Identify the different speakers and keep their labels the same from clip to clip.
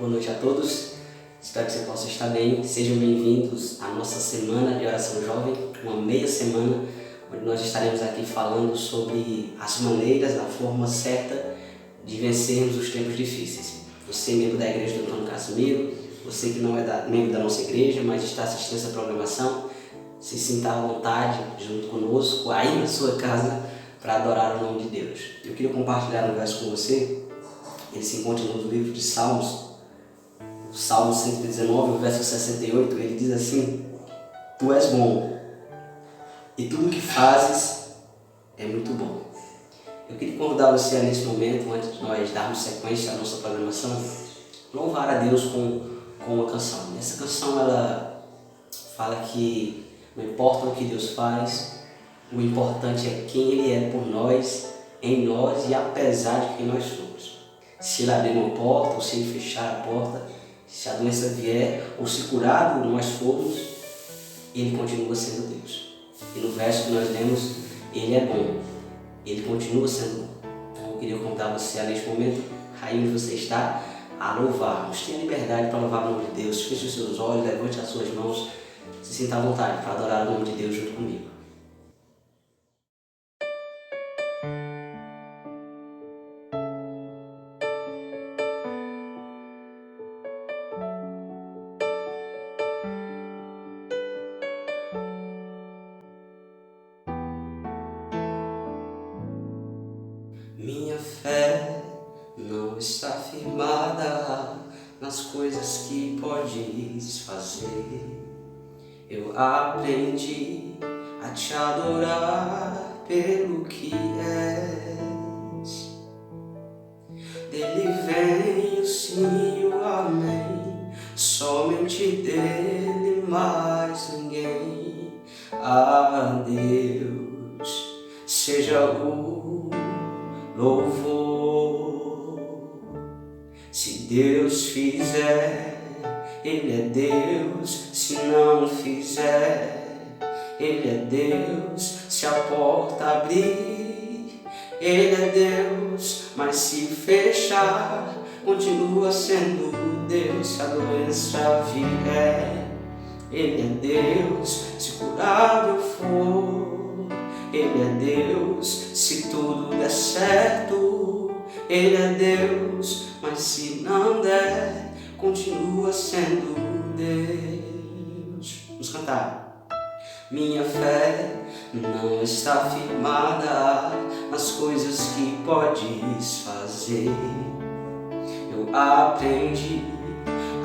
Speaker 1: Boa noite a todos, espero que você possa estar bem. Sejam bem-vindos à nossa semana de oração jovem, uma meia semana, onde nós estaremos aqui falando sobre as maneiras, a forma certa de vencermos os tempos difíceis. Você, membro da igreja do Antônio Casimiro, você que não é membro da nossa igreja, mas está assistindo essa programação, se sinta à vontade junto conosco, aí na sua casa, para adorar o nome de Deus. Eu queria compartilhar um verso com você. Ele se encontra no livro de Salmos, Salmo 119, o verso 68, ele diz assim: Tu és bom, e tudo o que fazes é muito bom. Eu queria convidar você a, nesse momento, antes de nós darmos sequência à nossa programação, louvar a Deus com uma canção. Essa canção, ela fala que não importa o que Deus faz, o importante é quem Ele é por nós, em nós e apesar de quem nós somos. Se Ele abrir uma porta ou se Ele fechar a porta, se a doença vier ou se curado nós formos, Ele continua sendo Deus. E no verso que nós lemos, Ele é bom, Ele continua sendo bom. Então eu queria convidar você a, neste momento, aí onde você está, a louvar. Você tenha liberdade para louvar o nome de Deus. Feche os seus olhos, levante as suas mãos, se sinta à vontade para adorar o nome de Deus junto comigo. Minha fé não está firmada nas coisas que podes fazer. Eu aprendi a te adorar pelo que és. Dele vem o sim e o amém, somente dele, mais ninguém. A Deus seja o louvor. Se Deus fizer, Ele é Deus. Se não fizer, Ele é Deus. Se a porta abrir, Ele é Deus. Mas se fechar, continua sendo Deus. Se a doença vier, Ele é Deus. Se curado eu for, Ele é Deus. Se tudo der certo, Ele é Deus. Mas se não der, continua sendo Deus. Vamos cantar. Minha fé não está firmada nas coisas que podes fazer. Eu aprendi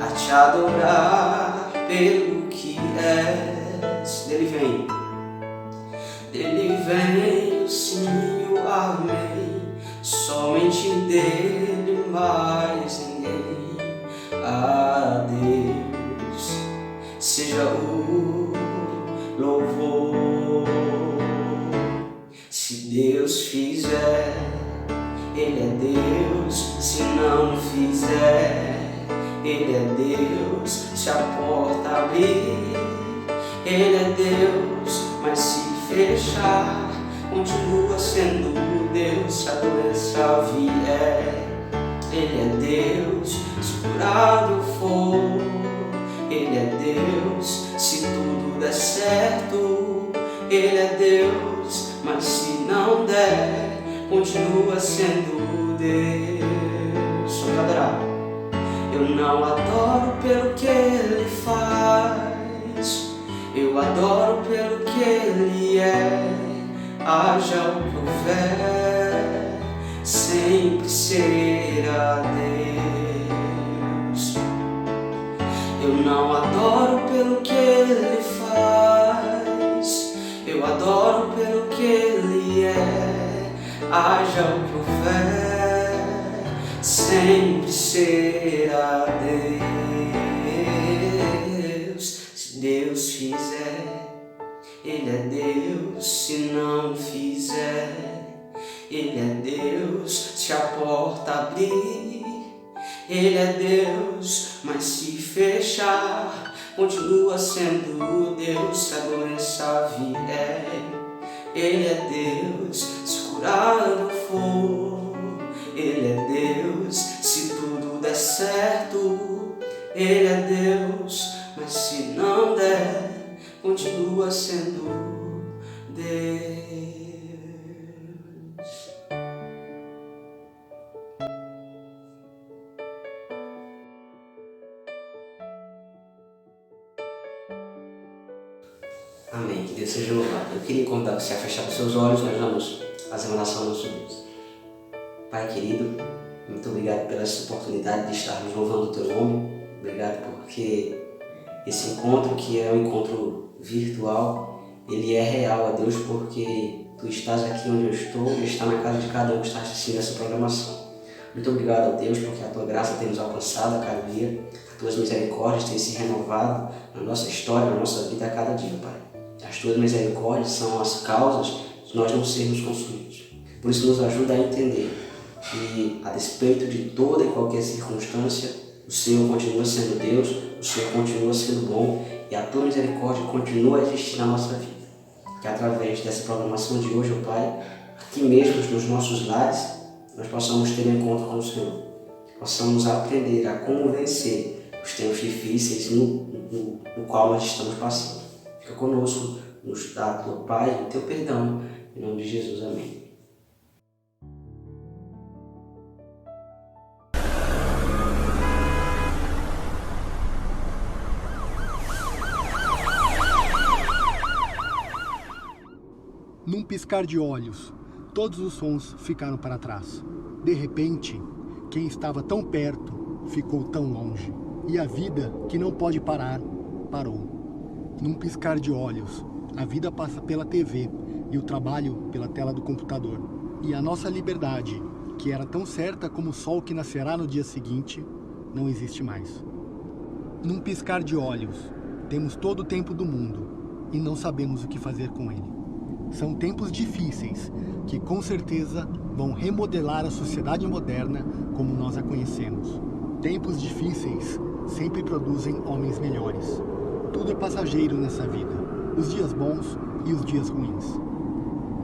Speaker 1: a te adorar pelo que és. Dele vem o sim e o amém, somente dele, mais ninguém. A Deus seja o louvor. Se Deus fizer, Ele é Deus. Se não fizer, Ele é Deus. Se a porta abrir, Ele é Deus. Mas se fechar, continua sendo Deus. Se a doença vier, Ele é Deus. Se curado eu for, Ele é Deus. Se tudo der certo, Ele é Deus. Mas se não der, continua sendo Deus. Só pra adorar. Eu não adoro pelo que Ele faz, eu adoro pelo que Ele é. Haja o que houver, sempre será Deus. Eu não adoro pelo que Ele faz, eu adoro pelo que Ele é. Haja o que houver, sempre será Deus. Se Deus fizer, Ele é Deus. Se não fizer, Ele é Deus. Se a porta abrir, Ele é Deus. Mas se fechar, continua sendo Deus. Se a doença vier, Ele é Deus. Se curado for, Ele é Deus. Se tudo der certo, Ele é Deus, mas se não der, continua sendo Deus. Amém. Que Deus seja louvado. Eu queria convidar você a fechar os seus olhos, nós vamos fazer uma oração ao nosso Deus. Pai querido, muito obrigado pela essa oportunidade de estarmos louvando o Teu nome. Obrigado porque esse encontro, que é um encontro virtual, ele é real, a Deus, porque Tu estás aqui onde eu estou e está na casa de cada um que está assistindo essa programação. Muito obrigado a Deus, porque a Tua graça tem nos alcançado a cada dia, as Tuas misericórdias têm se renovado na nossa história, na nossa vida a cada dia, Pai. As Tuas misericórdias são as causas de nós não sermos consumidos. Por isso nos ajuda a entender que, a despeito de toda e qualquer circunstância, o Senhor continua sendo Deus, o Senhor continua sendo bom e a Tua misericórdia continua a existir na nossa vida. Que através dessa programação de hoje, ó Pai, aqui mesmo nos nossos lares, nós possamos ter um encontro com o Senhor. Possamos aprender a como vencer os tempos difíceis no qual nós estamos passando. Fica conosco, nos dá a Tua paz e o Teu perdão. Em nome de Jesus, amém.
Speaker 2: Num piscar de olhos, todos os sons ficaram para trás. De repente, quem estava tão perto ficou tão longe. E a vida, que não pode parar, parou. Num piscar de olhos, a vida passa pela TV e o trabalho pela tela do computador. E a nossa liberdade, que era tão certa como o sol que nascerá no dia seguinte, não existe mais. Num piscar de olhos, temos todo o tempo do mundo e não sabemos o que fazer com ele. São tempos difíceis que, com certeza, vão remodelar a sociedade moderna como nós a conhecemos. Tempos difíceis sempre produzem homens melhores. Tudo é passageiro nessa vida, os dias bons e os dias ruins.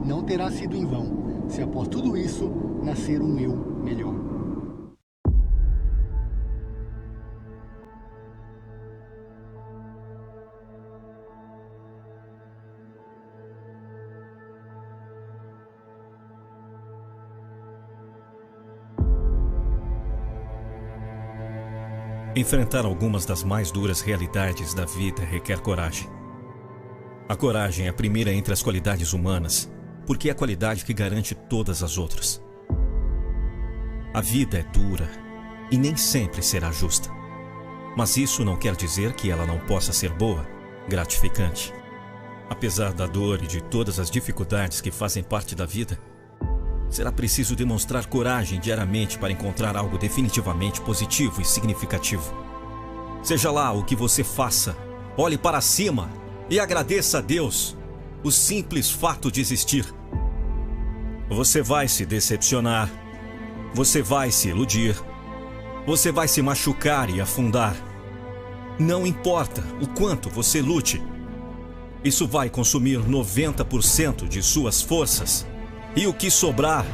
Speaker 2: Não terá sido em vão se após tudo isso nascer um eu melhor.
Speaker 3: Enfrentar algumas das mais duras realidades da vida requer coragem. A coragem é a primeira entre as qualidades humanas, porque é a qualidade que garante todas as outras. A vida é dura e nem sempre será justa. Mas isso não quer dizer que ela não possa ser boa, gratificante. Apesar da dor e de todas as dificuldades que fazem parte da vida, será preciso demonstrar coragem diariamente para encontrar algo definitivamente positivo e significativo. Seja lá o que você faça, olhe para cima e agradeça a Deus o simples fato de existir. Você vai se decepcionar, você vai se iludir, você vai se machucar e afundar. Não importa o quanto você lute, isso vai consumir 90% de suas forças. E o que sobrar,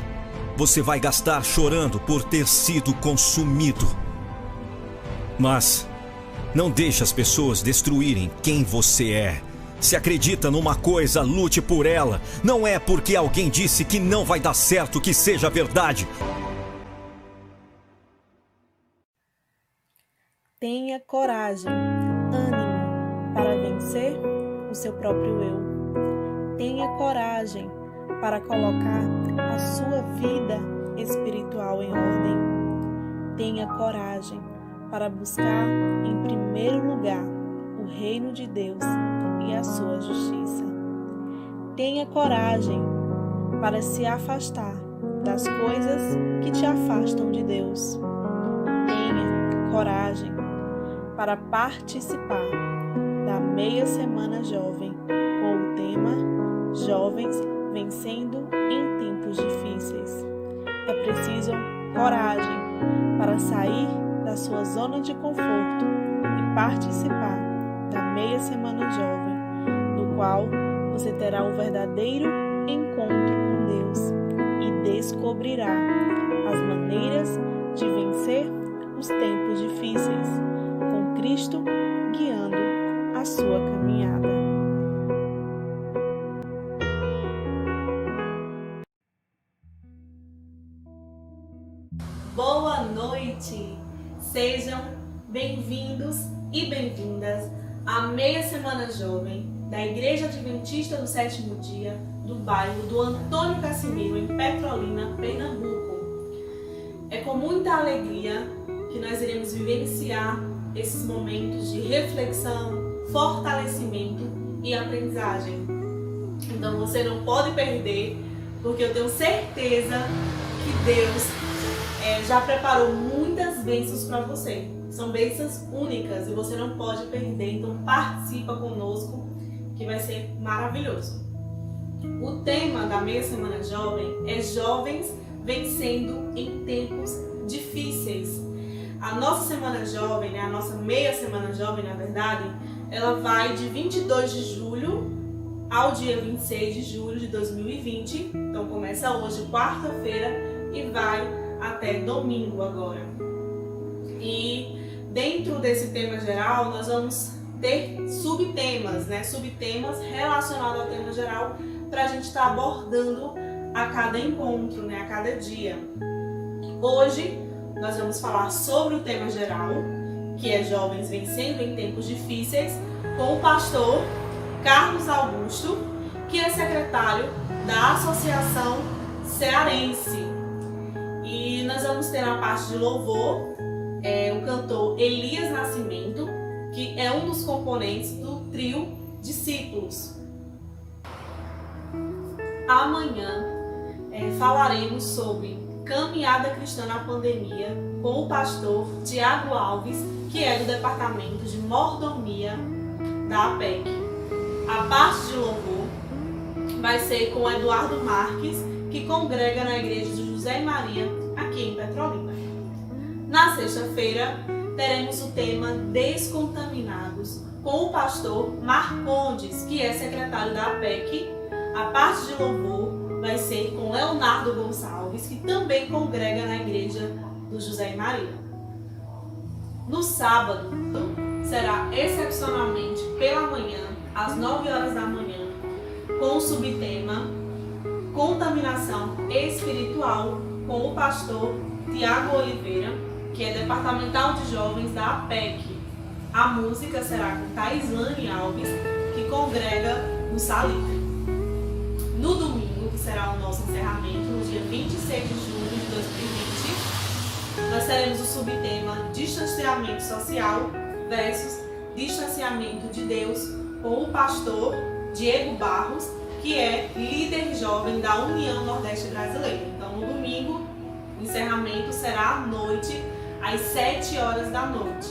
Speaker 3: você vai gastar chorando por ter sido consumido. Mas não deixe as pessoas destruírem quem você é. Se acredita numa coisa, lute por ela. Não é porque alguém disse que não vai dar certo que seja verdade.
Speaker 4: Tenha coragem, ânimo para vencer o seu próprio eu. Tenha coragem para colocar a sua vida espiritual em ordem. Tenha coragem para buscar em primeiro lugar o reino de Deus e a sua justiça. Tenha coragem para se afastar das coisas que te afastam de Deus. Tenha coragem para participar da Meia Semana Jovem com o tema Jovens Vencendo em Tempos Difíceis. É preciso coragem para sair da sua zona de conforto e participar da Meia Semana Jovem, no qual você terá um verdadeiro encontro com Deus e descobrirá as maneiras de vencer os tempos difíceis, com Cristo guiando a sua caminhada. Boa noite! Sejam bem-vindos e bem-vindas à Meia Semana Jovem da Igreja Adventista do Sétimo Dia do bairro do Antônio Casimiro, em Petrolina, Pernambuco. É com muita alegria que nós iremos vivenciar esses momentos de reflexão, fortalecimento e aprendizagem. Então você não pode perder, porque eu tenho certeza que Deus já preparou muitas bênçãos para você. São bênçãos únicas e você não pode perder, então participa conosco que vai ser maravilhoso. O tema da Meia Semana Jovem é Jovens Vencendo em Tempos Difíceis. A nossa Semana Jovem, a nossa Meia Semana Jovem, na verdade, ela vai de 22 de julho ao dia 26 de julho de 2020. Então começa hoje, quarta-feira, e vai até domingo agora. E dentro desse tema geral, nós vamos ter subtemas, subtemas relacionados ao tema geral para a gente estar abordando a cada encontro, a cada dia. Hoje nós vamos falar sobre o tema geral, que é Jovens Vencendo em Tempos Difíceis, com o pastor Carlos Augusto, que é secretário da Associação Cearense. E nós vamos ter na parte de louvor o cantor Elias Nascimento, que é um dos componentes do trio Discípulos. Amanhã falaremos sobre caminhada cristã na pandemia com o pastor Tiago Alves, que é do departamento de mordomia da APEC. A parte de louvor vai ser com Eduardo Marques, que congrega na igreja de José e Maria, aqui em Petrolina. Na sexta-feira, teremos o tema Descontaminados, com o pastor Marcondes, que é secretário da APEC. A parte de louvor vai ser com Leonardo Gonçalves, que também congrega na igreja do José e Maria. No sábado, será excepcionalmente pela manhã, às 9 horas da manhã, com o subtema Contaminação Espiritual, com o pastor Tiago Oliveira, que é departamental de jovens da APEC. A música será com Taislane Alves, que congrega no Salitre. No domingo, que será o nosso encerramento, no dia 26 de julho de 2020, nós teremos o subtema Distanciamento Social versus Distanciamento de Deus, com o pastor Diego Barros, que é líder jovem da União Nordeste Brasileira. Então, no domingo, o encerramento será à noite, às 7 horas da noite.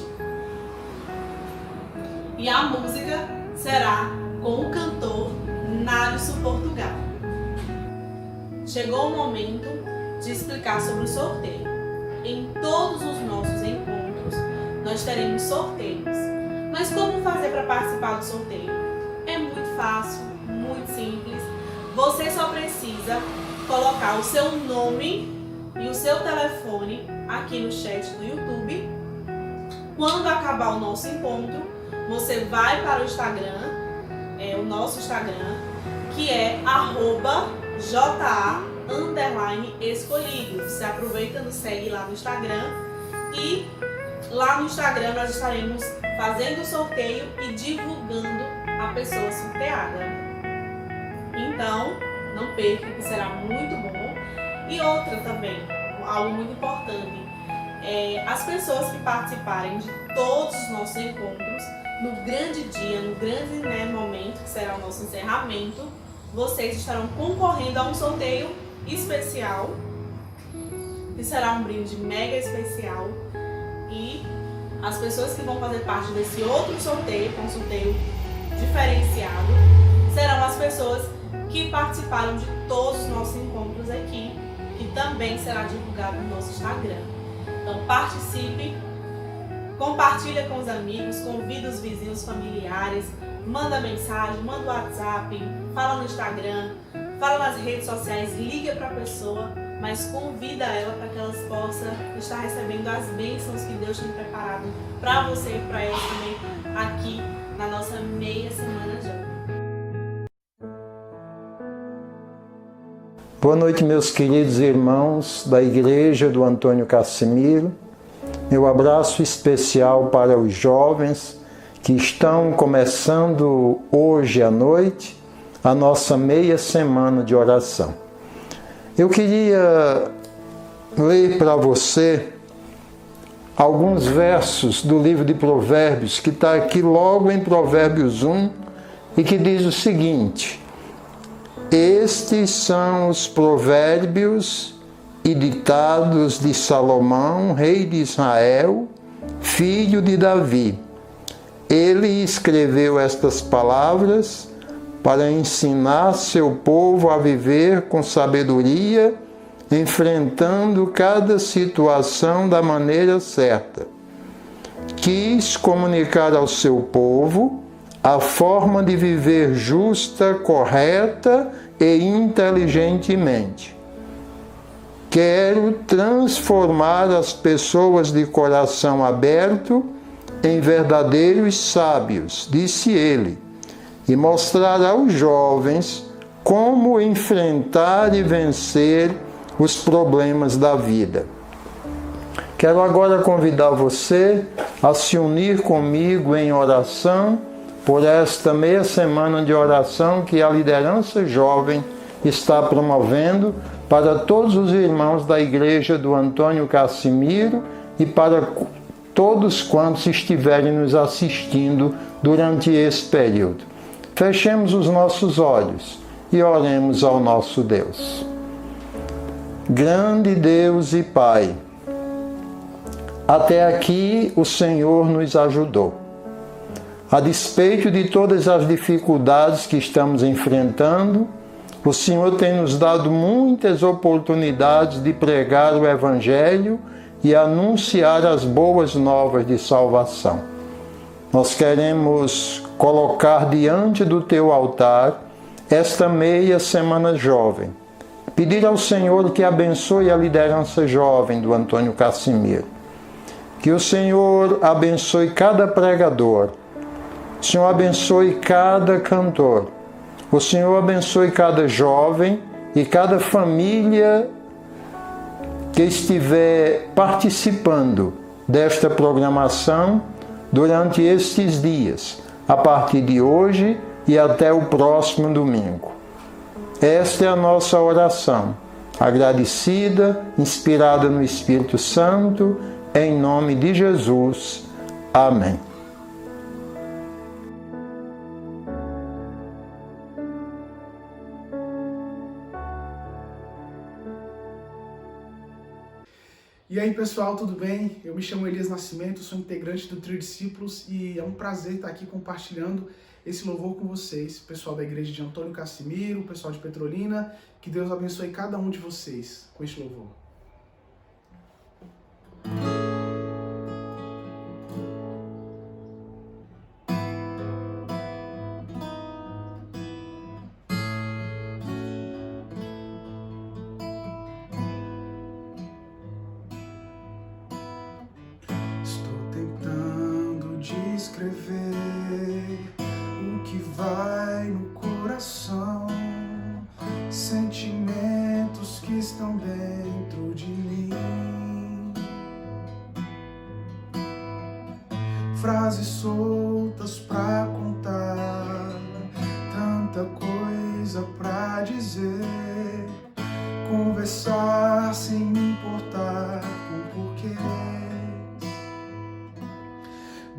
Speaker 4: E a música será com o cantor Nálcio Portugal. Chegou o momento de explicar sobre o sorteio. Em todos os nossos encontros, nós teremos sorteios. Mas como fazer para participar do sorteio? É muito fácil, muito simples. Você só precisa colocar o seu nome e o seu telefone aqui no chat do YouTube. Quando acabar o nosso encontro, você vai para o Instagram, o nosso Instagram, que é @JA_escolhido. Você aproveita e segue lá no Instagram, e lá no Instagram nós estaremos fazendo o sorteio e divulgando a pessoa sorteada. Então, não perca, que será muito bom. E outra também, algo muito importante, as pessoas que participarem de todos os nossos encontros, no grande dia, no grande momento, que será o nosso encerramento, vocês estarão concorrendo a um sorteio especial, que será um brinde mega especial. E as pessoas que vão fazer parte desse outro sorteio, que é um sorteio diferenciado, serão as pessoas que participaram de todos os nossos encontros aqui, que também será divulgado no nosso Instagram. Então participe, compartilha com os amigos, convida os vizinhos, familiares, manda mensagem, manda WhatsApp, fala no Instagram, fala nas redes sociais, liga para a pessoa, mas convida ela para que elas possam estar recebendo as bênçãos que Deus tem preparado para você e para elas também aqui na nossa meia semana jovem.
Speaker 5: Boa noite, meus queridos irmãos da Igreja do Antônio Casimiro. Meu abraço especial para os jovens que estão começando hoje à noite a nossa meia semana de oração. Eu queria ler para você alguns versos do livro de Provérbios, que está aqui logo em Provérbios 1, e que diz o seguinte: estes são os provérbios e ditados de Salomão, rei de Israel, filho de Davi. Ele escreveu estas palavras para ensinar seu povo a viver com sabedoria, enfrentando cada situação da maneira certa. Quis comunicar ao seu povo a forma de viver justa, correta e inteligentemente. Quero transformar as pessoas de coração aberto em verdadeiros sábios, disse ele, e mostrar aos jovens como enfrentar e vencer os problemas da vida. Quero agora convidar você a se unir comigo em oração por esta meia semana de oração que a liderança jovem está promovendo para todos os irmãos da Igreja do Antônio Casimiro e para todos quantos estiverem nos assistindo durante esse período. Fechemos os nossos olhos e oremos ao nosso Deus. Grande Deus e Pai, até aqui o Senhor nos ajudou. A despeito de todas as dificuldades que estamos enfrentando, o Senhor tem nos dado muitas oportunidades de pregar o Evangelho e anunciar as boas novas de salvação. Nós queremos colocar diante do Teu altar esta meia semana jovem. Pedir ao Senhor que abençoe a liderança jovem do Antônio Casimiro. Que o Senhor abençoe cada pregador. O Senhor abençoe cada cantor. O Senhor abençoe cada jovem e cada família que estiver participando desta programação durante estes dias, a partir de hoje e até o próximo domingo. Esta é a nossa oração, agradecida, inspirada no Espírito Santo, em nome de Jesus. Amém.
Speaker 6: E aí pessoal, tudo bem? Eu me chamo Elias Nascimento, sou integrante do Trio Discípulos e é um prazer estar aqui compartilhando esse louvor com vocês, pessoal da Igreja de Antônio Casimiro, pessoal de Petrolina, que Deus abençoe cada um de vocês com este louvor.
Speaker 7: Escrever o que vai no coração, sentimentos que estão dentro de mim, frases soltas pra contar, tanta coisa pra dizer, conversar sem me importar com porquê.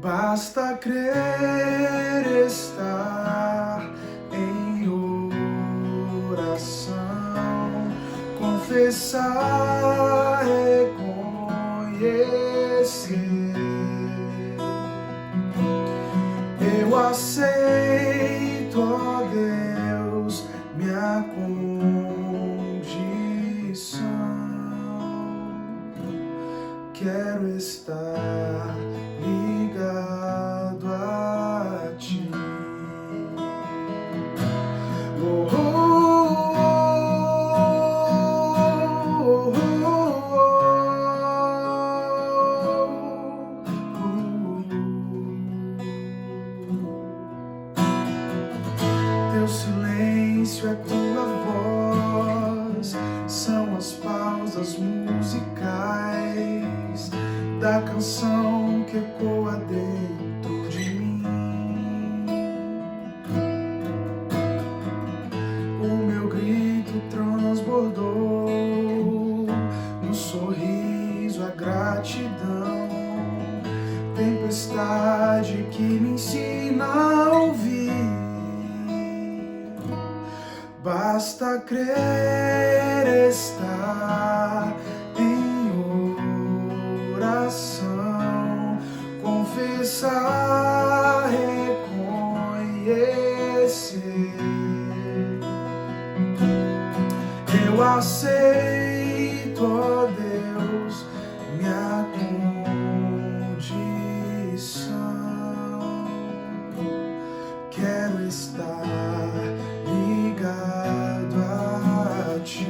Speaker 7: Basta crer, estar em oração, confessar, reconhecer. Eu aceito, ó Deus, minha condição. Quero estar ligado a Ti. Oh, oh, oh, a canção que ecoa dentro de mim. O meu grito transbordou, no sorriso a gratidão, tempestade que me ensina a ouvir. Basta crer, estar em oração, confessar, reconhecer. Eu aceito, ó Deus, minha condição. Quero estar ligado a Ti.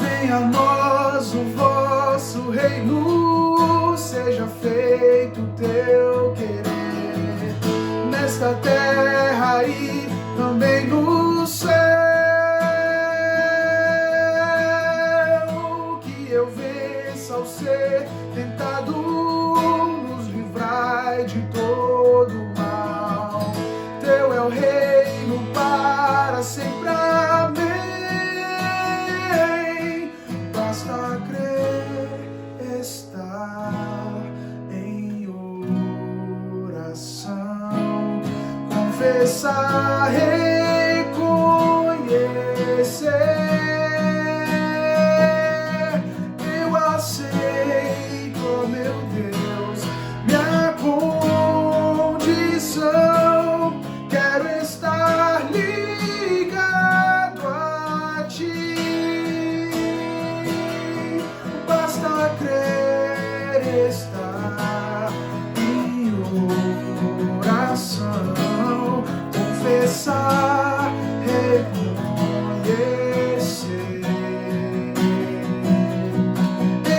Speaker 7: Venha a nós o vosso reino, seja feito o Teu querer, nesta terra e também no céu. Que eu vença ao ser tentado, nos livrai de todo mal. Teu é o reino para sempre, amém. Basta crer, estar em oração, confessar, reconhecer. Eu aceito, ó meu Deus, minha condição. Quero estar ligado a Ti. Basta crer, estar em oração, confessar, reconhecer.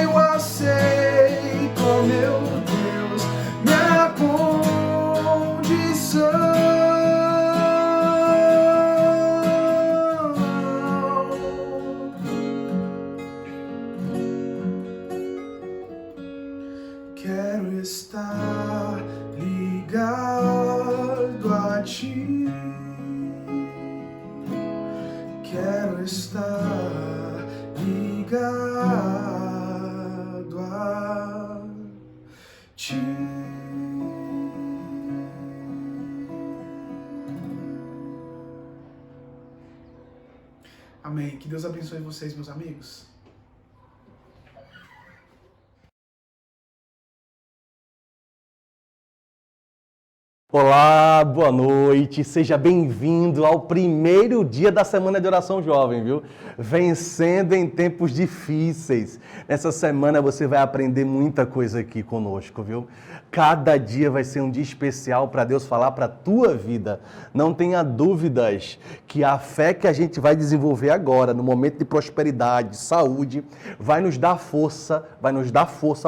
Speaker 7: Eu aceito, ó meu Deus, minha condição. Quero estar ligado a Ti. Quero estar ligado a Ti.
Speaker 6: Amém. Que Deus abençoe vocês, meus amigos.
Speaker 8: Olá, boa noite, seja bem-vindo ao primeiro dia da Semana de Oração Jovem, viu? Vencendo em tempos difíceis. Nessa semana você vai aprender muita coisa aqui conosco, viu? Cada dia vai ser um dia especial para Deus falar para a tua vida. Não tenha dúvidas que a fé que a gente vai desenvolver agora, no momento de prosperidade, saúde, vai nos dar força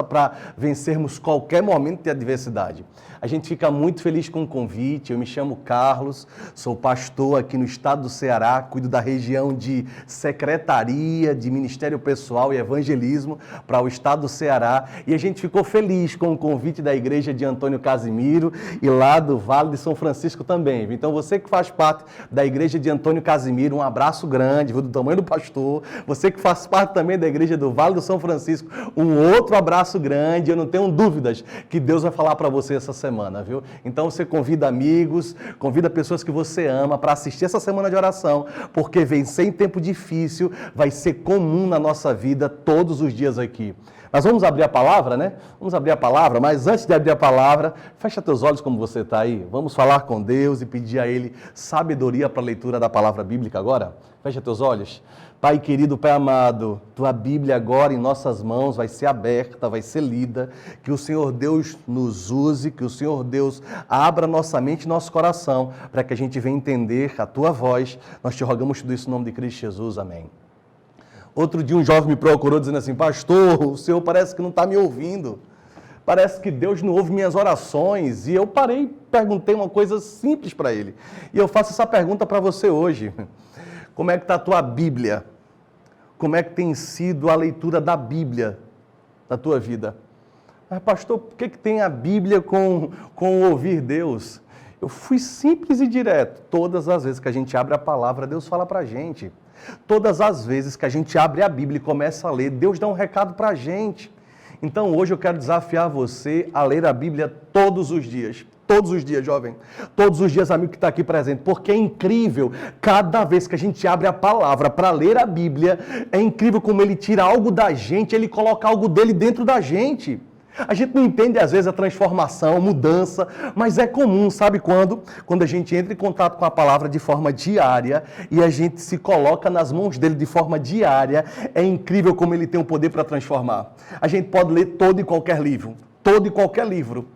Speaker 8: para vencermos qualquer momento de adversidade. A gente fica muito feliz com o convite. Eu me chamo Carlos, sou pastor aqui no estado do Ceará, cuido da região de Secretaria de Ministério Pessoal e Evangelismo para o estado do Ceará, e a gente ficou feliz com o convite da igreja de Antônio Casimiro e lá do Vale de São Francisco também. Então você que faz parte da igreja de Antônio Casimiro, um abraço grande, viu, do tamanho do pastor. Você que faz parte também da igreja do Vale do São Francisco, um outro abraço grande. Eu não tenho dúvidas que Deus vai falar para você essa semana, viu? Então você convida amigos, convida pessoas que você ama para assistir essa semana de oração, porque vencer em tempo difícil vai ser comum na nossa vida todos os dias aqui. Mas vamos abrir a palavra, né? Vamos abrir a palavra, mas antes de abrir a palavra, fecha teus olhos como você está aí. Vamos falar com Deus e pedir a Ele sabedoria para a leitura da palavra bíblica agora? Fecha teus olhos. Pai querido, Pai amado, Tua Bíblia agora em nossas mãos vai ser aberta, vai ser lida, que o Senhor Deus nos use, que o Senhor Deus abra nossa mente e nosso coração, para que a gente venha entender a Tua voz. Nós te rogamos tudo isso em nome de Cristo Jesus, amém. Outro dia um jovem me procurou dizendo assim: pastor, o senhor parece que não está me ouvindo, parece que Deus não ouve minhas orações. E eu parei e perguntei uma coisa simples para ele, e eu faço essa pergunta para você hoje: como é que está a tua Bíblia? como é que tem sido a leitura da Bíblia na tua vida. Mas, pastor, por que tem a Bíblia com ouvir Deus? Eu fui simples e direto. Todas as vezes que a gente abre a palavra, Deus fala pra gente. Todas as vezes que a gente abre a Bíblia e começa a ler, Deus dá um recado pra gente. Então hoje eu quero desafiar você a ler a Bíblia todos os dias. Todos os dias, jovem. Todos os dias, amigo que está aqui presente. Porque é incrível, cada vez que a gente abre a palavra para ler a Bíblia, é incrível como ele tira algo da gente, ele coloca algo dele dentro da gente. A gente não entende, às vezes, a transformação, mudança, mas é comum, sabe quando? Quando a gente entra em contato com a palavra de forma diária e a gente se coloca nas mãos dele de forma diária, é incrível como ele tem o poder para transformar. A gente pode ler todo e qualquer livro, todo e qualquer livro.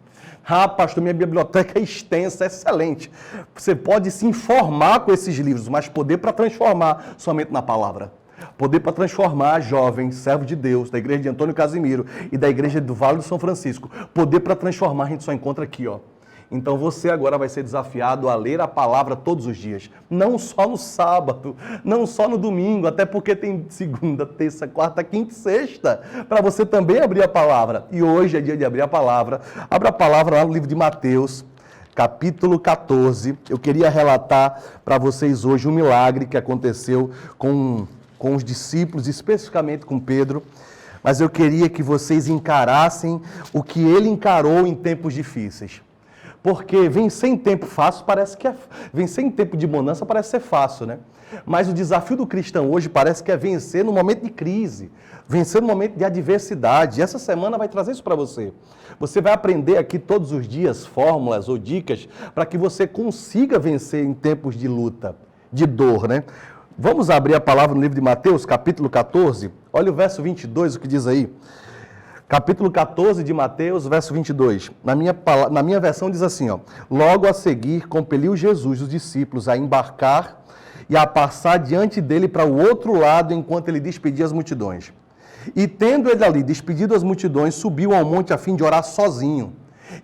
Speaker 8: Ah, pastor, minha biblioteca é extensa, é excelente. Você pode se informar com esses livros, mas poder para transformar somente na palavra. Poder para transformar jovem, servo de Deus, da igreja de Antônio Casimiro e da igreja do Vale do São Francisco. Poder para transformar a gente só encontra aqui, ó. Então você agora vai ser desafiado a ler a palavra todos os dias. Não só no sábado, não só no domingo, até porque tem segunda, terça, quarta, quinta e sexta, para você também abrir a palavra. E hoje é dia de abrir a palavra. Abra a palavra lá no livro de Mateus, capítulo 14. Eu queria relatar para vocês hoje um milagre que aconteceu com os discípulos, especificamente com Pedro. Mas eu queria que vocês encarassem o que ele encarou em tempos difíceis. Porque vencer em tempo fácil parece que vencer em tempo de bonança parece ser fácil, né? Mas o desafio do cristão hoje parece que é vencer no momento de crise, vencer no momento de adversidade. E essa semana vai trazer isso para você. Você vai aprender aqui todos os dias fórmulas ou dicas para que você consiga vencer em tempos de luta, de dor, né? Vamos abrir a palavra no livro de Mateus, capítulo 14. Olha o verso 22, o que diz aí. Capítulo 14 de Mateus, verso 22. Na minha versão diz assim, ó. Logo a seguir, compeliu Jesus os discípulos a embarcar e a passar diante dele para o outro lado, enquanto ele despedia as multidões. E tendo ele ali despedido as multidões, subiu ao monte a fim de orar sozinho.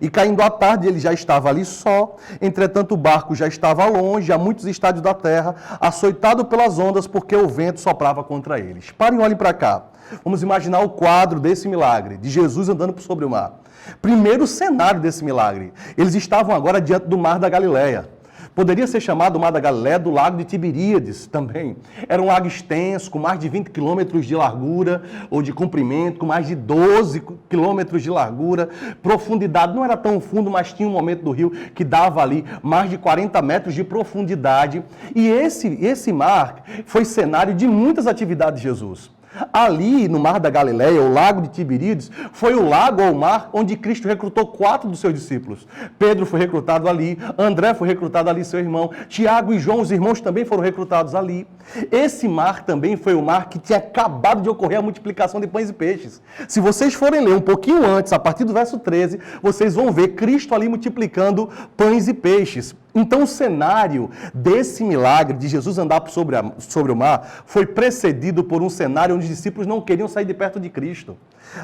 Speaker 8: E caindo à tarde, ele já estava ali só. Entretanto, o barco já estava longe, a muitos estádios da terra, açoitado pelas ondas, porque o vento soprava contra eles. Parem e olhem para cá. Vamos imaginar o quadro desse milagre, de Jesus andando sobre o mar. Primeiro cenário desse milagre. Eles estavam agora diante do mar da Galileia. Poderia ser chamado o Mar da Galileia do Lago de Tiberíades também. Era um lago extenso, com mais de 20 quilômetros de largura ou de comprimento, com mais de 12 quilômetros de largura. Profundidade não era tão fundo, mas tinha um momento do rio que dava ali mais de 40 metros de profundidade. E esse mar foi cenário de muitas atividades de Jesus. Ali no Mar da Galileia, o Lago de Tiberíades, foi o lago ou o mar onde Cristo recrutou 4 dos seus discípulos. Pedro foi recrutado ali, André foi recrutado ali, seu irmão, Tiago e João, os irmãos, também foram recrutados ali. Esse mar também foi o mar que tinha acabado de ocorrer a multiplicação de pães e peixes. Se vocês forem ler um pouquinho antes, a partir do verso 13, vocês vão ver Cristo ali multiplicando pães e peixes. Então o cenário desse milagre de Jesus andar sobre o mar foi precedido por um cenário onde os discípulos não queriam sair de perto de Cristo.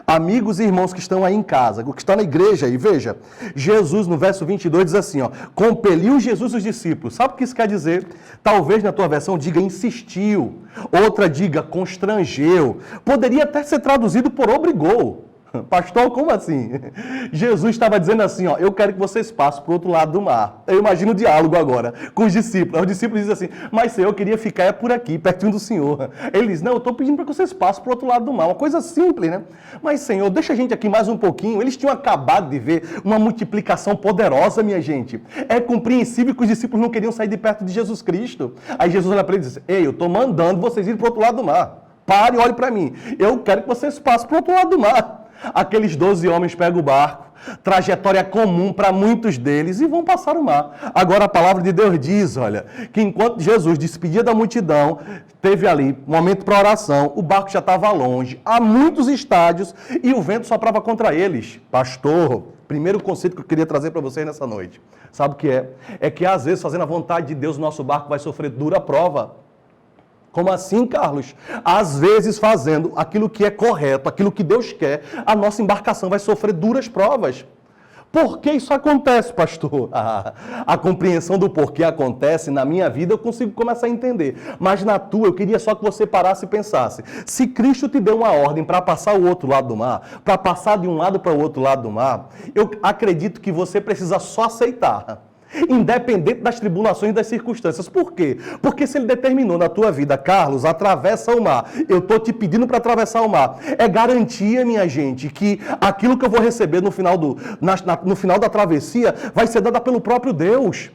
Speaker 8: Amigos e irmãos que estão aí em casa, que estão na igreja aí, veja, Jesus no verso 22 diz assim, ó, compeliu Jesus os discípulos. Sabe o que isso quer dizer? Talvez na tua versão diga insistiu, outra diga constrangeu, poderia até ser traduzido por obrigou. Pastor, como assim? Jesus estava dizendo assim, ó, eu quero que vocês passem para o outro lado do mar. Eu imagino o diálogo agora com os discípulos. Os discípulos dizem assim, mas Senhor, eu queria ficar por aqui, pertinho do Senhor. Ele diz, não, eu estou pedindo para que vocês passem para o outro lado do mar. Uma coisa simples, né? Mas Senhor, deixa a gente aqui mais um pouquinho. Eles tinham acabado de ver uma multiplicação poderosa, minha gente. É compreensível que os discípulos não queriam sair de perto de Jesus Cristo. Aí Jesus olha para eles e diz, ei, eu estou mandando vocês irem para o outro lado do mar. Pare e olhe para mim. Eu quero que vocês passem para o outro lado do mar. Aqueles 12 homens pegam o barco, trajetória comum para muitos deles, e vão passar o mar. Agora a palavra de Deus diz, olha, que enquanto Jesus despedia da multidão, teve ali um momento para oração, o barco já estava longe, há muitos estádios, e o vento soprava contra eles. Pastor, primeiro conceito que eu queria trazer para vocês nessa noite, sabe o que é? É que às vezes, fazendo a vontade de Deus, o nosso barco vai sofrer dura prova. Como assim, Carlos? Às vezes, fazendo aquilo que é correto, aquilo que Deus quer, a nossa embarcação vai sofrer duras provas. Por que isso acontece, pastor? A compreensão do porquê acontece na minha vida eu consigo começar a entender. Mas na tua eu queria só que você parasse e pensasse. Se Cristo te deu uma ordem para passar o outro lado do mar, para passar de um lado para o outro lado do mar, eu acredito que você precisa só aceitar. Independente das tribulações e das circunstâncias. Por quê? Porque se ele determinou na tua vida, Carlos, atravessa o mar, eu estou te pedindo para atravessar o mar, é garantia, minha gente, que aquilo que eu vou receber no final, no final da travessia vai ser dada pelo próprio Deus.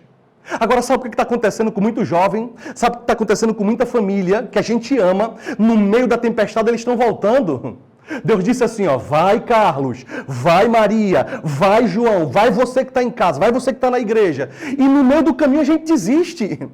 Speaker 8: Agora, sabe o que está acontecendo com muito jovem? Sabe o que está acontecendo com muita família que a gente ama? No meio da tempestade eles estão voltando. Deus disse assim, ó, vai Carlos, vai Maria, vai João, vai você que está em casa, vai você que está na igreja. E no meio do caminho a gente desiste.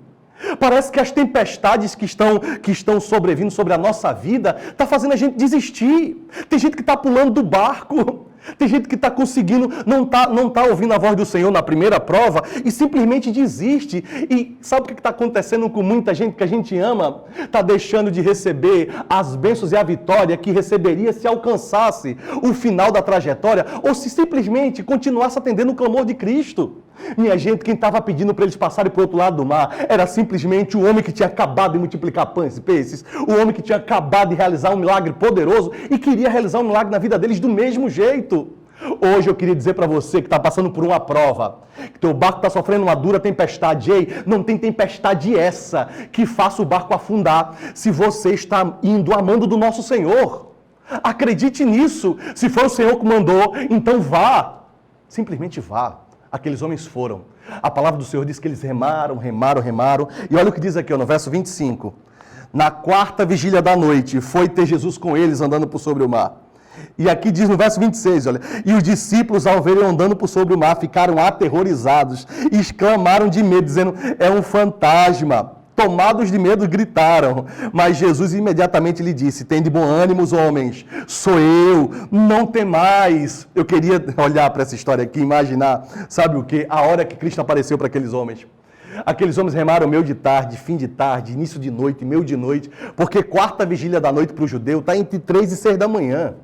Speaker 8: Parece que as tempestades que estão sobrevindo sobre a nossa vida está fazendo a gente desistir. Tem gente que está pulando do barco. Tem gente que está conseguindo, não tá ouvindo a voz do Senhor na primeira prova e simplesmente desiste. E sabe o que está acontecendo com muita gente que a gente ama? Está deixando de receber as bênçãos e a vitória que receberia se alcançasse o final da trajetória ou se simplesmente continuasse atendendo o clamor de Cristo. Minha gente, quem estava pedindo para eles passarem para o outro lado do mar era simplesmente o homem que tinha acabado de multiplicar pães e peixes, o homem que tinha acabado de realizar um milagre poderoso e queria realizar um milagre na vida deles do mesmo jeito. Hoje eu queria dizer para você que está passando por uma prova, que teu barco está sofrendo uma dura tempestade. Ei, não tem tempestade essa que faça o barco afundar se você está indo amando do nosso Senhor. Acredite nisso. Se for o Senhor que mandou, então vá. Simplesmente vá. Aqueles homens foram. A palavra do Senhor diz que eles remaram. E olha o que diz aqui, ó, no verso 25. Na 4ª vigília da noite, foi ter Jesus com eles andando por sobre o mar. E aqui diz no verso 26, olha, e os discípulos, ao verem andando por sobre o mar, ficaram aterrorizados e exclamaram de medo, dizendo, é um fantasma. Tomados de medo, gritaram. Mas Jesus imediatamente lhe disse, tende bom ânimo, homens, sou eu, não temais. Eu queria olhar para essa história aqui, imaginar, sabe o quê? A hora que Cristo apareceu para aqueles homens. Aqueles homens remaram meio de tarde, fim de tarde, início de noite, meio de noite, porque 4ª vigília da noite para o judeu está entre 3 e 6 da manhã.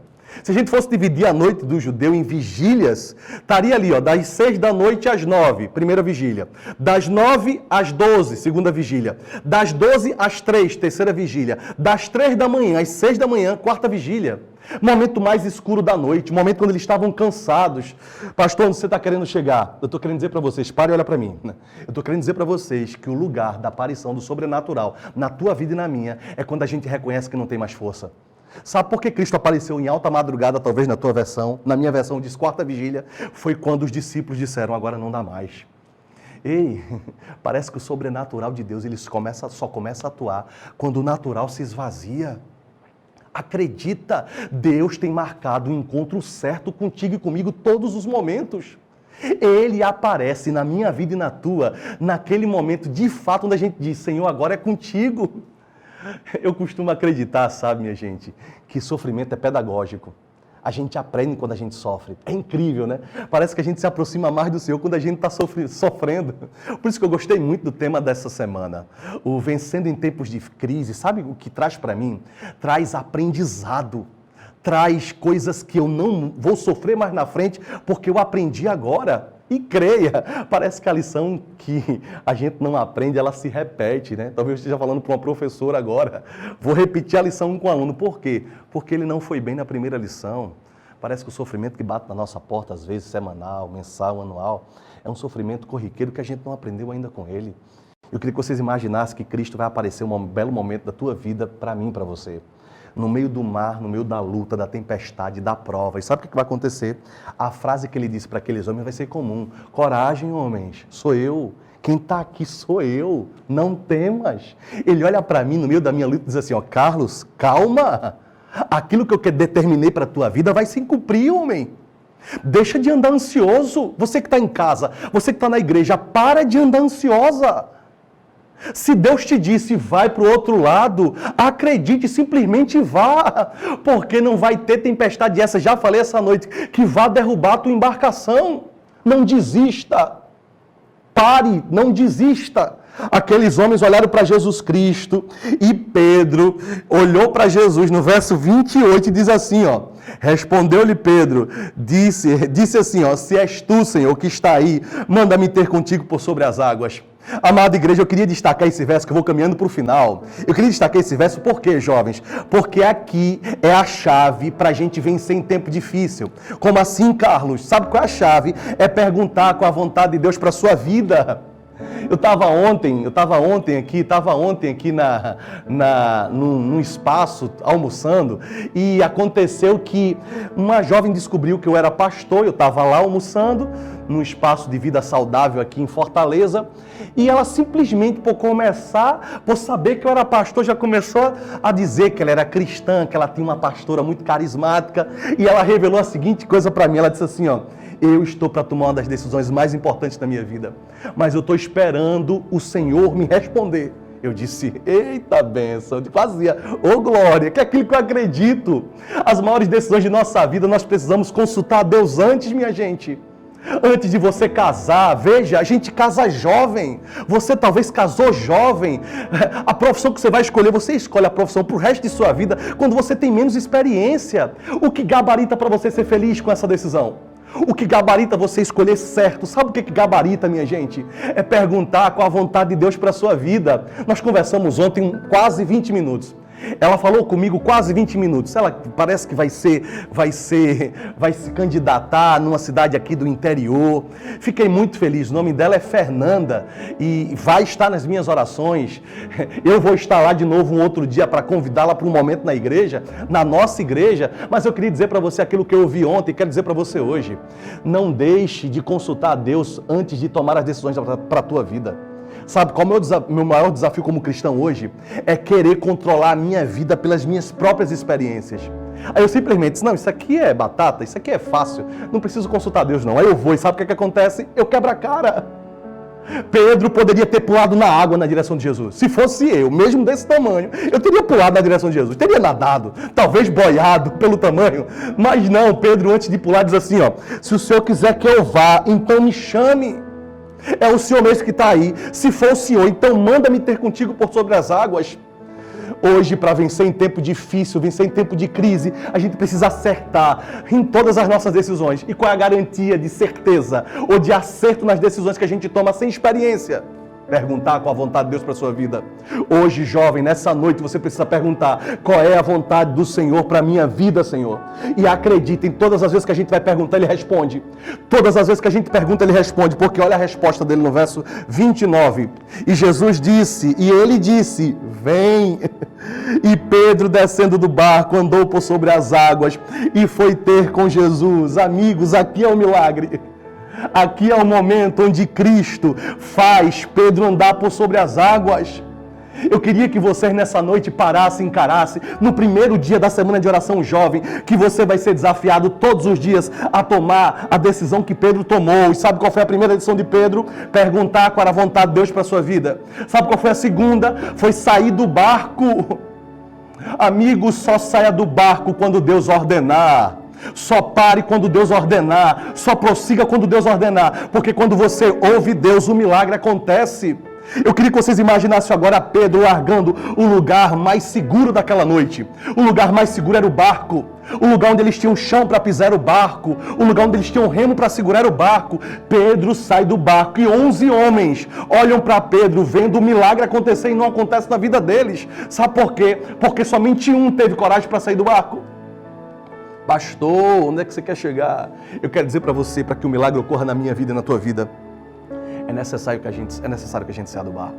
Speaker 8: Se a gente fosse dividir a noite do judeu em vigílias, estaria ali, ó, das 6 da noite às 9, primeira vigília. Das 9 às 12, segunda vigília. Das 12 às 3, terceira vigília. Das 3 da manhã às 6 da manhã, 4ª vigília. Momento mais escuro da noite, momento quando eles estavam cansados. Pastor, onde você está querendo chegar? Eu estou querendo dizer para vocês, pare e olha para mim. Eu estou querendo dizer para vocês que o lugar da aparição do sobrenatural na tua vida e na minha é quando a gente reconhece que não tem mais força. Sabe por que Cristo apareceu em alta madrugada, talvez na tua versão? Na minha versão diz 4ª vigília, foi quando os discípulos disseram, agora não dá mais. Ei, parece que o sobrenatural de Deus ele só começa a atuar quando o natural se esvazia. Acredita, Deus tem marcado um encontro certo contigo e comigo todos os momentos. Ele aparece na minha vida e na tua, naquele momento de fato onde a gente diz, Senhor, agora é contigo. Eu costumo acreditar, sabe, minha gente, que sofrimento é pedagógico. A gente aprende quando a gente sofre. É incrível, né? Parece que a gente se aproxima mais do Senhor quando a gente está sofrendo. Por isso que eu gostei muito do tema dessa semana. O Vencendo em Tempos de Crise. Sabe o que traz para mim? Traz aprendizado. Traz coisas que eu não vou sofrer mais na frente porque eu aprendi agora. E creia, parece que a lição que a gente não aprende, ela se repete, né? Talvez eu esteja falando para uma professora agora. Vou repetir a lição com o aluno. Por quê? Porque ele não foi bem na primeira lição. Parece que o sofrimento que bate na nossa porta, às vezes semanal, mensal, anual, é um sofrimento corriqueiro que a gente não aprendeu ainda com ele. Eu queria que vocês imaginassem que Cristo vai aparecer em um belo momento da tua vida, para mim, para você. No meio do mar, no meio da luta, da tempestade, da prova. E sabe o que vai acontecer? A frase que ele disse para aqueles homens vai ser comum. Coragem, homens, sou eu. Quem está aqui sou eu. Não temas. Ele olha para mim no meio da minha luta e diz assim, ó, Carlos, calma. Aquilo que eu determinei para a tua vida vai se cumprir, homem. Deixa de andar ansioso. Você que está em casa, você que está na igreja, para de andar ansiosa. Se Deus te disse, vai para o outro lado, acredite, simplesmente vá, porque não vai ter tempestade essa, já falei essa noite, que vá derrubar a tua embarcação. Não desista, pare, não desista. Aqueles homens olharam para Jesus Cristo e Pedro olhou para Jesus no verso 28 e diz assim, ó, Respondeu-lhe Pedro, disse assim, ó, se és tu, Senhor, que está aí, manda-me ter contigo por sobre as águas. Amada igreja, eu queria destacar esse verso, que eu vou caminhando para o final. Eu queria destacar esse verso por quê, jovens? Porque aqui é a chave para a gente vencer em tempo difícil. Como assim, Carlos? Sabe qual é a chave? É perguntar qual a vontade de Deus para a sua vida. Eu estava ontem aqui num espaço almoçando, e aconteceu que uma jovem descobriu que eu era pastor. Eu estava lá almoçando num espaço de vida saudável aqui em Fortaleza, e ela simplesmente, por saber que eu era pastor, já começou a dizer que ela era cristã, que ela tinha uma pastora muito carismática, e ela revelou a seguinte coisa para mim. Ela disse assim, ó: eu estou para tomar uma das decisões mais importantes da minha vida, mas eu estou esperando o Senhor me responder. Eu disse, eita bênção, quase ia, ô glória, que é aquilo que eu acredito. As maiores decisões de nossa vida, nós precisamos consultar a Deus antes, minha gente. Antes de você casar, veja, a gente casa jovem. Você talvez casou jovem. A profissão que você vai escolher, você escolhe a profissão para o resto de sua vida quando você tem menos experiência. O que gabarita para você ser feliz com essa decisão? O que gabarita você escolher certo? Sabe o que gabarita, minha gente? É perguntar qual a vontade de Deus para a sua vida. Nós conversamos ontem quase 20 minutos. Ela falou comigo quase 20 minutos. Ela parece que vai se candidatar numa cidade aqui do interior. Fiquei muito feliz. O nome dela é Fernanda e vai estar nas minhas orações. Eu vou estar lá de novo um outro dia para convidá-la para um momento na igreja, na nossa igreja. Mas eu queria dizer para você aquilo que eu ouvi ontem e quero dizer para você hoje. Não deixe de consultar a Deus antes de tomar as decisões para a tua vida. Sabe qual é o meu maior desafio como cristão hoje? É querer controlar a minha vida pelas minhas próprias experiências. Aí eu simplesmente disse, não, isso aqui é batata, isso aqui é fácil, não preciso consultar Deus não. Aí eu vou e sabe o que acontece? Eu quebro a cara. Pedro poderia ter pulado na água na direção de Jesus. Se fosse eu, mesmo desse tamanho, eu teria pulado na direção de Jesus. Teria nadado, talvez boiado pelo tamanho. Mas não, Pedro antes de pular diz assim, ó, se o Senhor quiser que eu vá, então me chame. É o Senhor mesmo que está aí. Se for o Senhor, então manda-me ter contigo por sobre as águas. Hoje, para vencer em tempo difícil, vencer em tempo de crise, a gente precisa acertar em todas as nossas decisões. E qual é a garantia de certeza ou de acerto nas decisões que a gente toma sem experiência? Perguntar qual a vontade de Deus para a sua vida. Hoje, jovem, nessa noite, você precisa perguntar qual é a vontade do Senhor para a minha vida, Senhor. E acreditem, todas as vezes que a gente vai perguntar, Ele responde. Todas as vezes que a gente pergunta, Ele responde. Porque olha a resposta dele no verso 29. E Jesus disse, e Ele disse, vem. E Pedro, descendo do barco, andou por sobre as águas e foi ter com Jesus. Amigos, aqui é o milagre. Aqui é o momento onde Cristo faz Pedro andar por sobre as águas. Eu queria que vocês nessa noite parassem, encarassem, no primeiro dia da semana de oração jovem, que você vai ser desafiado todos os dias a tomar a decisão que Pedro tomou. E sabe qual foi a primeira decisão de Pedro? Perguntar qual era a vontade de Deus para a sua vida. Sabe qual foi a segunda? Foi sair do barco. Amigo, só saia do barco quando Deus ordenar. Só pare quando Deus ordenar, só prossiga quando Deus ordenar, porque quando você ouve Deus, o milagre acontece. Eu queria que vocês imaginassem agora Pedro largando o lugar mais seguro daquela noite. O lugar mais seguro era o barco, o lugar onde eles tinham chão para pisar o barco, o lugar onde eles tinham remo para segurar o barco. Pedro sai do barco e 11 homens olham para Pedro vendo o milagre acontecer e não acontece na vida deles. Sabe por quê? Porque somente um teve coragem para sair do barco. Pastor, onde é que você quer chegar? Eu quero dizer para você, para que o milagre ocorra na minha vida e na tua vida, é necessário que a gente saia do barco.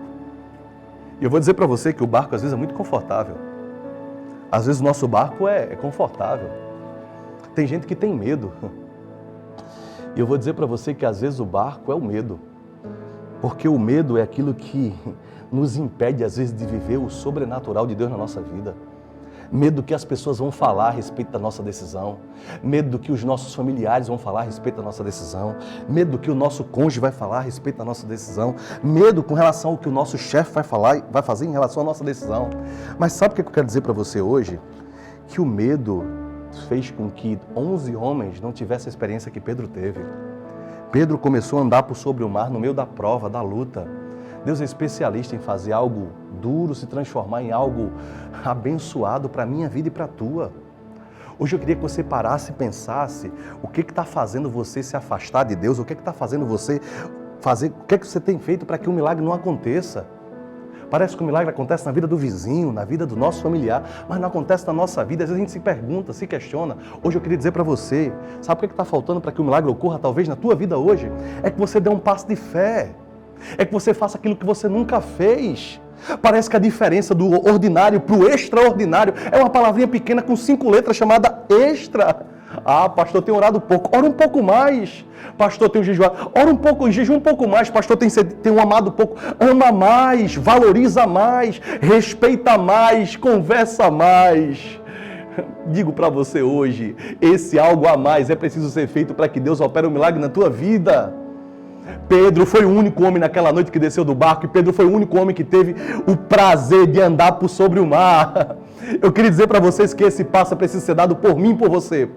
Speaker 8: E eu vou dizer para você que o barco às vezes é muito confortável. Às vezes o nosso barco é confortável. Tem gente que tem medo. E eu vou dizer para você que às vezes o barco é o medo. Porque o medo é aquilo que nos impede às vezes de viver o sobrenatural de Deus na nossa vida. Medo do que as pessoas vão falar a respeito da nossa decisão. Medo do que os nossos familiares vão falar a respeito da nossa decisão. Medo do que o nosso cônjuge vai falar a respeito da nossa decisão. Medo com relação ao que o nosso chefe vai fazer em relação à nossa decisão. Mas sabe o que eu quero dizer para você hoje? Que o medo fez com que 11 homens não tivessem a experiência que Pedro teve. Pedro começou a andar por sobre o mar no meio da prova, da luta. Deus é especialista em fazer algo duro se transformar em algo abençoado para a minha vida e para a tua. Hoje eu queria que você parasse e pensasse o que está fazendo você se afastar de Deus, o que está fazendo você fazer, o que você tem feito para que o milagre não aconteça. Parece que o milagre acontece na vida do vizinho, na vida do nosso familiar, mas não acontece na nossa vida. Às vezes a gente se pergunta, se questiona. Hoje eu queria dizer para você, sabe o que está faltando para que o milagre ocorra talvez na tua vida hoje? É que você dê um passo de fé. É que você faça aquilo que você nunca fez. Parece que a diferença do ordinário para o extraordinário é uma palavrinha pequena com 5 letras chamada extra. Ah, pastor, tem orado pouco. Ora um pouco mais. Pastor, tem jejuado. Ora um pouco, jejum um pouco mais. Pastor, tem amado pouco. Ama mais, valoriza mais, respeita mais, conversa mais. Digo para você hoje, esse algo a mais é preciso ser feito para que Deus opere um milagre na tua vida. Pedro foi o único homem naquela noite que desceu do barco, e Pedro foi o único homem que teve o prazer de andar por sobre o mar. Eu queria dizer para vocês que esse passo precisa ser dado por mim e por você.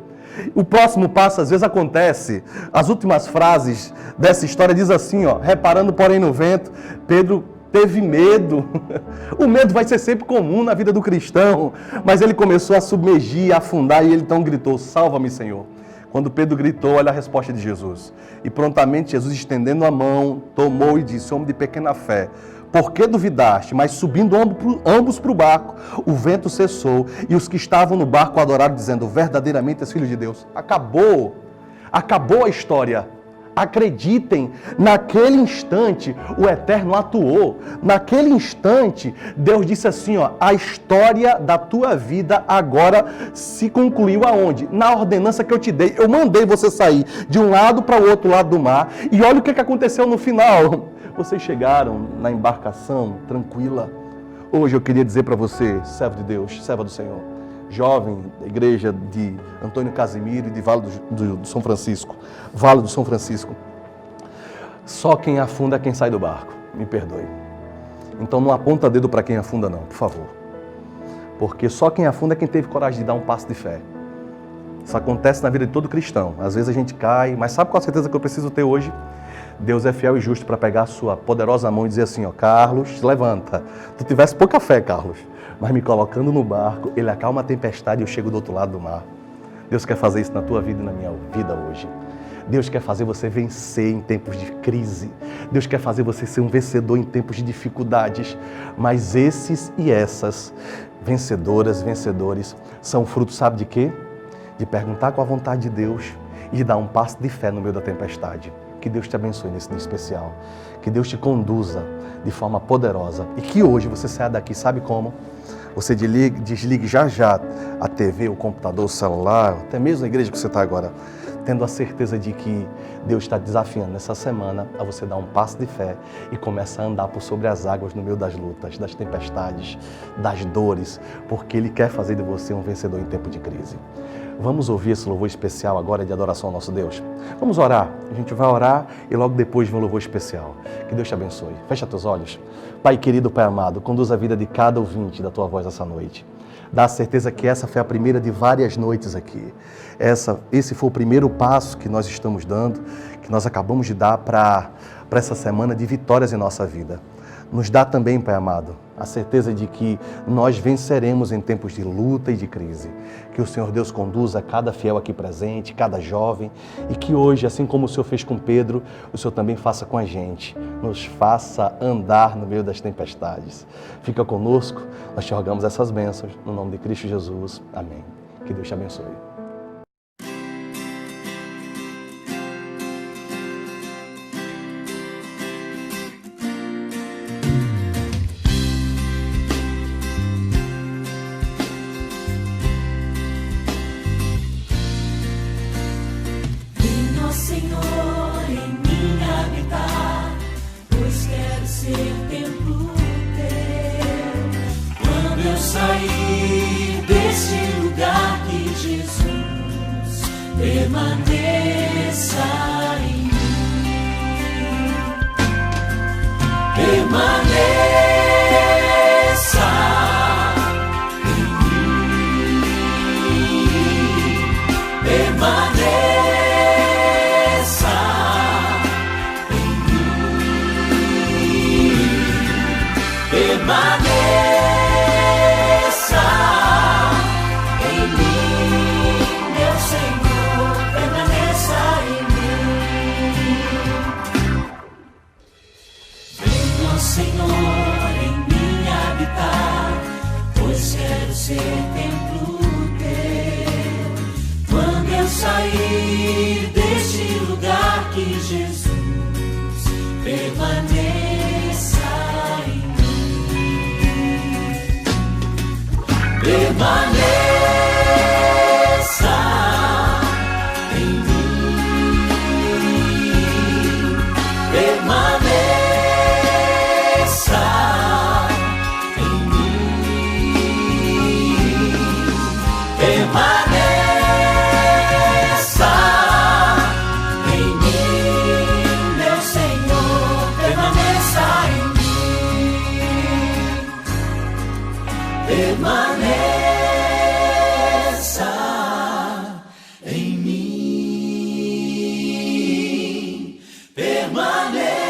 Speaker 8: O próximo passo às vezes acontece, as últimas frases dessa história diz assim, ó, reparando porém no vento, Pedro teve medo. O medo vai ser sempre comum na vida do cristão, mas ele começou a submergir, a afundar, e ele então gritou, salva-me, Senhor. Quando Pedro gritou, olha a resposta de Jesus. E prontamente Jesus, estendendo a mão, tomou e disse, homem de pequena fé, por que duvidaste? Mas subindo ambos para o barco, o vento cessou e os que estavam no barco adoraram, dizendo, verdadeiramente és filho de Deus. Acabou a história. Acreditem, naquele instante o Eterno atuou. Naquele instante, Deus disse assim, ó, a história da tua vida agora se concluiu aonde? Na ordenança que eu te dei. Eu mandei você sair de um lado para o outro lado do mar. E olha o que aconteceu no final. Vocês chegaram na embarcação tranquila. Hoje eu queria dizer para você, servo de Deus, serva do Senhor, jovem da igreja de Antônio Casimiro e de Vale do São Francisco, Vale do São Francisco. Só quem afunda é quem sai do barco, me perdoe. Então não aponta dedo para quem afunda não, por favor. Porque só quem afunda é quem teve coragem de dar um passo de fé. Isso acontece na vida de todo cristão. Às vezes a gente cai, mas sabe qual a certeza que eu preciso ter hoje? Deus é fiel e justo para pegar a sua poderosa mão e dizer assim, ó, Carlos, levanta. Tu tivesse pouca fé, Carlos, mas me colocando no barco, ele acalma a tempestade e eu chego do outro lado do mar. Deus quer fazer isso na tua vida e na minha vida hoje. Deus quer fazer você vencer em tempos de crise. Deus quer fazer você ser um vencedor em tempos de dificuldades. Mas esses e essas vencedoras, vencedores, são fruto, sabe de quê? De perguntar com a vontade de Deus e de dar um passo de fé no meio da tempestade. Que Deus te abençoe nesse dia especial. Que Deus te conduza de forma poderosa. E que hoje você saia daqui, sabe como? Você desligue já a TV, o computador, o celular, até mesmo a igreja que você está agora, tendo a certeza de que Deus está desafiando nessa semana a você dar um passo de fé e começar a andar por sobre as águas no meio das lutas, das tempestades, das dores, porque Ele quer fazer de você um vencedor em tempo de crise. Vamos ouvir esse louvor especial agora de adoração ao nosso Deus? Vamos orar. A gente vai orar e logo depois vem um louvor especial. Que Deus te abençoe. Fecha teus olhos. Pai querido, Pai amado, conduz a vida de cada ouvinte da Tua voz essa noite. Dá a certeza que essa foi a primeira de várias noites aqui. Esse foi o primeiro passo que nós estamos dando, que nós acabamos de dar para essa semana de vitórias em nossa vida. Nos dá também, Pai amado, a certeza de que nós venceremos em tempos de luta e de crise. Que o Senhor Deus conduza cada fiel aqui presente, cada jovem, e que hoje, assim como o Senhor fez com Pedro, o Senhor também faça com a gente, nos faça andar no meio das tempestades. Fica conosco, nós te rogamos essas bênçãos, no nome de Cristo Jesus. Amém. Que Deus te abençoe.
Speaker 9: Permaneça em mim. sair deste lugar, que Jesus permaneça em mim. Permaneça em mim. Permaneça em mim. Permaneça em mim, meu Senhor. Permaneça em mim. Permaneça em mim. Permaneça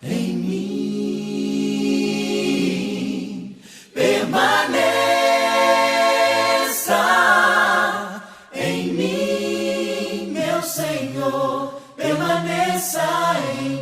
Speaker 9: em mim. Permaneça em mim, meu Senhor. Permaneça em